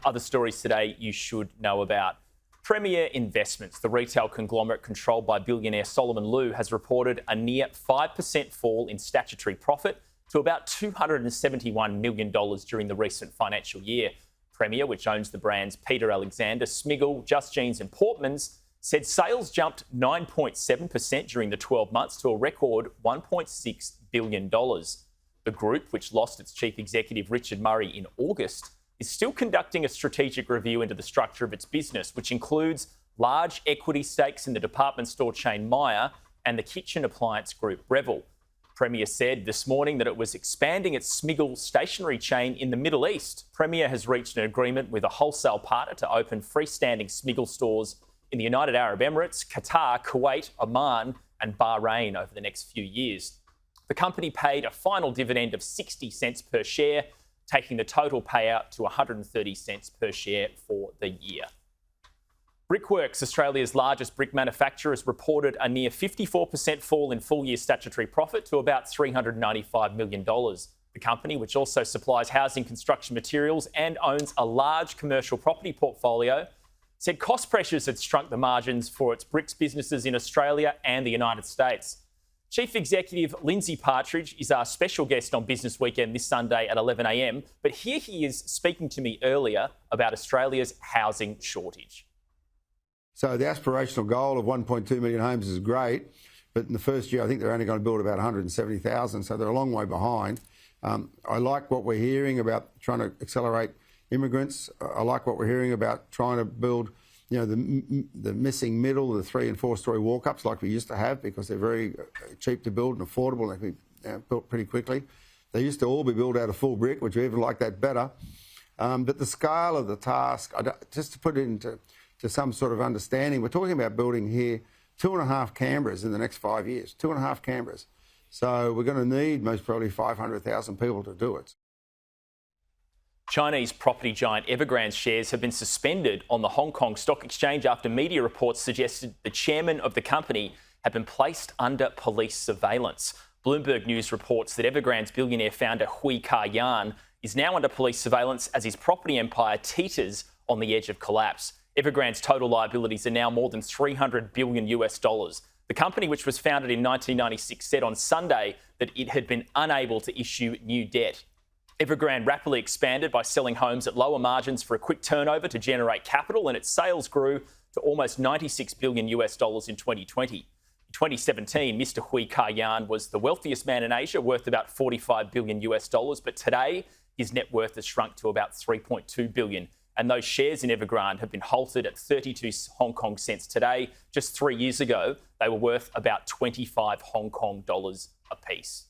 Other stories today you should know about. Premier Investments, the retail conglomerate controlled by billionaire Solomon Lew, has reported a near 5% fall in statutory profit to about $271 million during the recent financial year. Premier, which owns the brands Peter Alexander, Smiggle, Just Jeans and Portmans, said sales jumped 9.7% during the 12 months to a record $1.6 billion. The group, which lost its chief executive Richard Murray in August, is still conducting a strategic review into the structure of its business, which includes large equity stakes in the department store chain Myer and the kitchen appliance group Breville. Premier said this morning that it was expanding its Smiggle stationery chain in the Middle East. Premier has reached an agreement with a wholesale partner to open freestanding Smiggle stores in the United Arab Emirates, Qatar, Kuwait, Oman and Bahrain over the next few years. The company paid a final dividend of 60 cents per share, taking the total payout to 130 cents per share for the year. Brickworks, Australia's largest brick manufacturer, has reported a near 54% fall in full-year statutory profit to about $395 million. The company, which also supplies housing construction materials and owns a large commercial property portfolio, said cost pressures had shrunk the margins for its bricks businesses in Australia and the United States. Chief Executive Lindsay Partridge is our special guest on Business Weekend this Sunday at 11 a.m, but here he is speaking to me earlier about Australia's housing shortage. So the aspirational goal of 1.2 million homes is great, but in the first year I think they're only going to build about 170,000, so they're a long way behind. I like what we're hearing about trying to accelerate immigrants. I like what we're hearing about trying to build the missing middle, the 3- and 4-story walk-ups like we used to have, because they're very cheap to build and affordable. They can be built pretty quickly. They used to all be built out of full brick, which we even like that better. But the scale of the task, just to put it into some sort of understanding, we're talking about building here 2.5 Canberras in the next 5 years, 2.5 Canberras. So we're going to need most probably 500,000 people to do it. Chinese property giant Evergrande's shares have been suspended on the Hong Kong Stock Exchange after media reports suggested the chairman of the company had been placed under police surveillance. Bloomberg News reports that Evergrande's billionaire founder Hui Ka Yan is now under police surveillance as his property empire teeters on the edge of collapse. Evergrande's total liabilities are now more than $300 billion. The company, which was founded in 1996, said on Sunday that it had been unable to issue new debt. Evergrande rapidly expanded by selling homes at lower margins for a quick turnover to generate capital, and its sales grew to almost $96 billion in 2020. In 2017, Mr. Hui Ka Yan was the wealthiest man in Asia, worth about $45 billion, but today his net worth has shrunk to about $3.2 billion. And those shares in Evergrande have been halted at 32 Hong Kong cents today. Just 3 years ago, they were worth about 25 Hong Kong dollars apiece.